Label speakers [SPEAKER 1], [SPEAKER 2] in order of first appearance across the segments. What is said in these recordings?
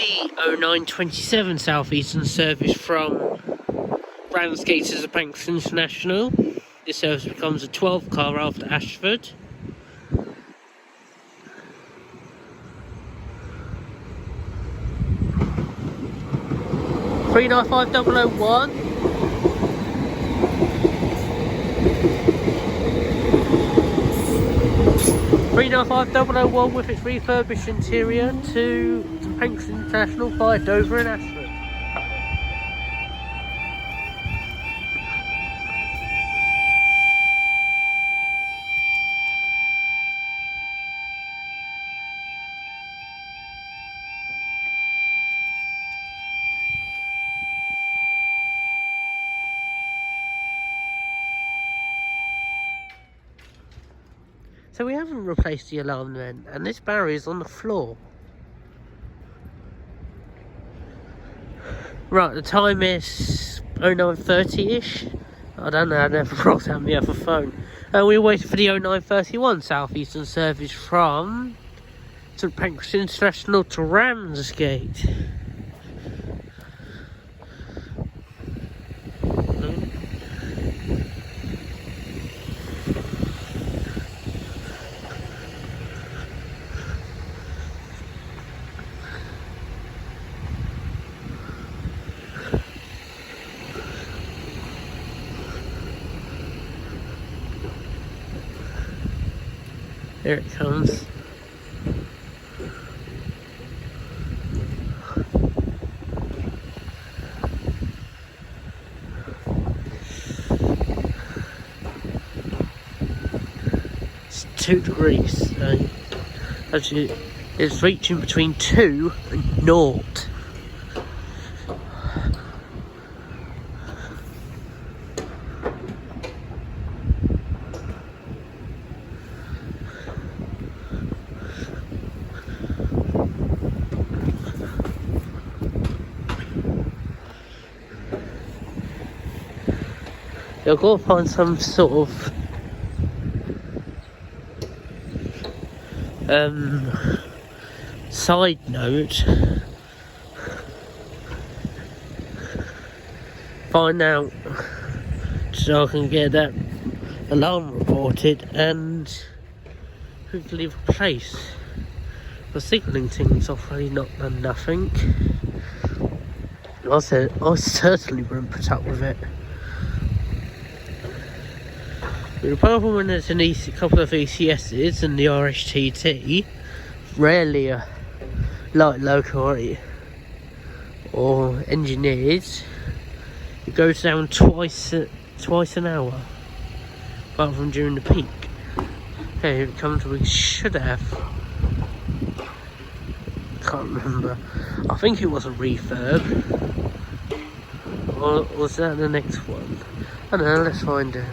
[SPEAKER 1] the 0927 Southeastern service from Ramsgate to St Pancras International. This service becomes a 12 car after Ashford. Three 95001. Three 95001 with its refurbished interior to St Pancras International via Dover and Ashford. So we haven't replaced the alarm then, and this barrier is on the floor. Right, the time is 0930-ish. I don't know, I never brought out my other phone. We're waiting for the 0931 Southeastern service from St Pancras International to Ramsgate. Here it comes. It's 2 degrees. Actually, it's reaching between 2 and 0. I've got to find some sort of side note. Find out so I can get that alarm reported and hopefully replace. The signalling thing's already not done nothing. I certainly wouldn't put up with it. But apart from when there's a couple of ECSs and the RSTT, rarely a light loco or engineers, it goes down twice an hour, apart from during the peak. Okay, here it comes. We should have. Can't remember. I think it was a refurb, or was that the next one? I don't know. Let's find out.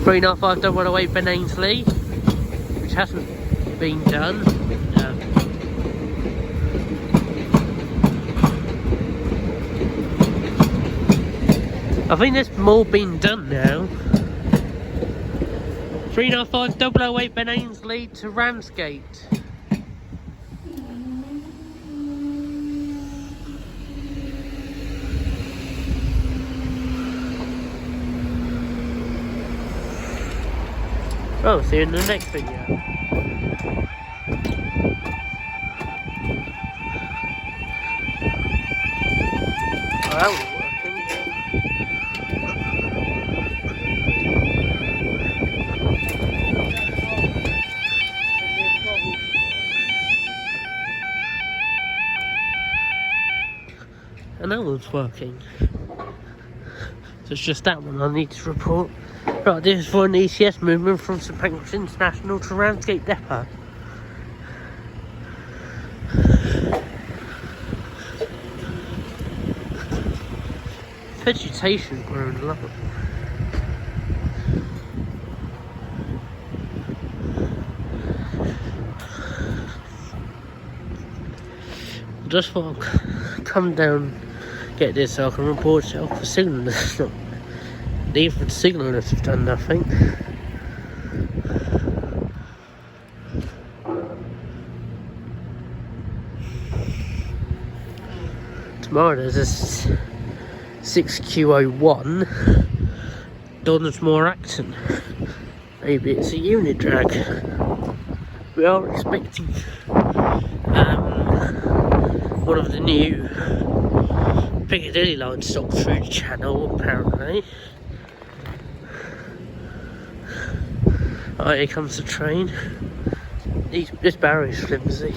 [SPEAKER 1] Three 95008 Ben Ainsley, which hasn't been done. No. I think there's more been done now. 395 Ben Ainsley to Ramsgate. Oh, see you in the next video. Oh, that was working. And that one's working. So it's just that one I need to report. Right, this is for an ECS movement from St Pancras International to Ramsgate Depot. Vegetation growing a lot. Just thought I'd come down, get this so I can report it off the signallers. Even the signallers have done nothing. Tomorrow there's a 6Q01 Donsmore Acton. Maybe it's a unit drag. We are expecting one of the new Piccadilly line stock through the channel, apparently. Alright, here comes the train. This barrier is flimsy.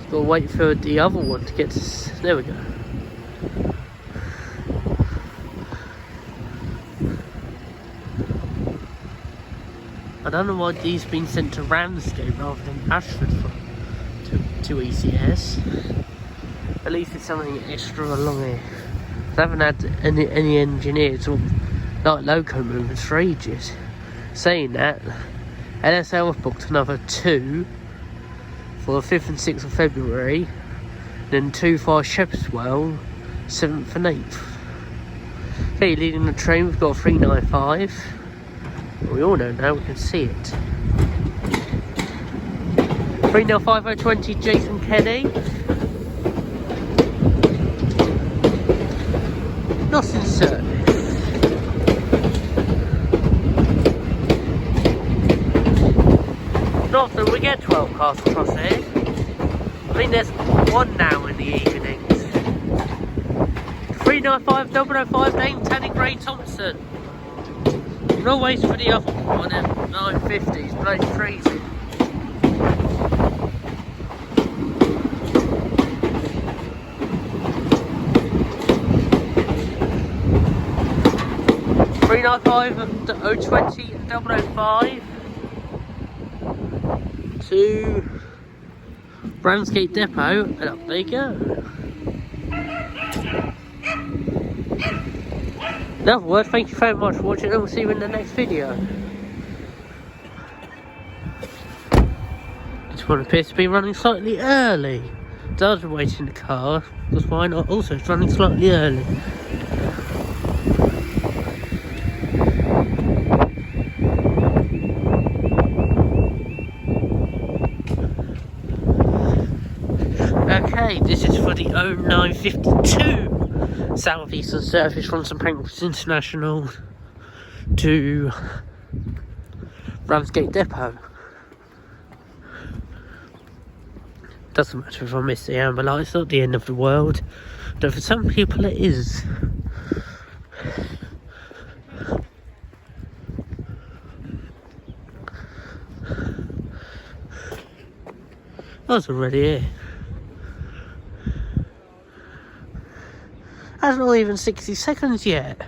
[SPEAKER 1] Got to wait for the other one to get to. There we go. I don't know why these have been sent to Ramsgate rather than Ashford to ECS. At least it's something extra along here. I haven't had any engineers or like loco movements for ages. Saying that, LSL have booked another 2 for the 5th and 6th of February, then 2 for Shepherd's Well, 7th and 8th. Okay, leading the train, we've got 395. We all know now, we can see it. 39520 Jason Kenny. Not in service. Not that we get 12 cars across here. I think there's one now in the evenings. 395 name Tanning Gray Thompson. No ways for the other one at 950, it's bloody crazy. .020 and 005 to Ramsgate Depot, and up they go. In other words, thank you very much for watching, and we'll see you in the next video. This one appears to be running slightly early. Does wait in the car, because why not? Also, it's running slightly early. Okay, this is for the 0952 Southeastern service from St Pancras International to Ramsgate Depot. Doesn't matter if I miss the amber light, it's not the end of the world. Though for some people it is. I was already here. That's not even 60 seconds yet.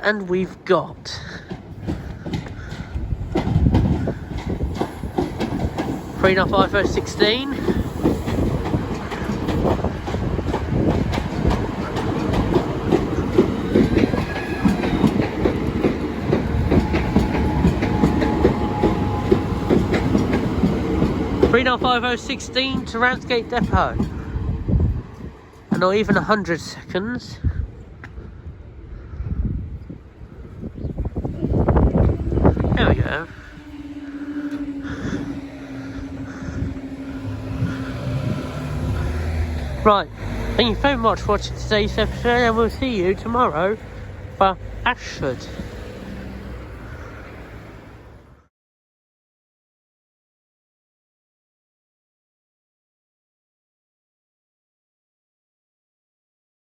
[SPEAKER 1] And we've got 395/16. .395/16 to Ramsgate Depot, and not even 100 seconds. There we go. Right, thank you very much for watching today's episode, and we'll see you tomorrow for Ashford.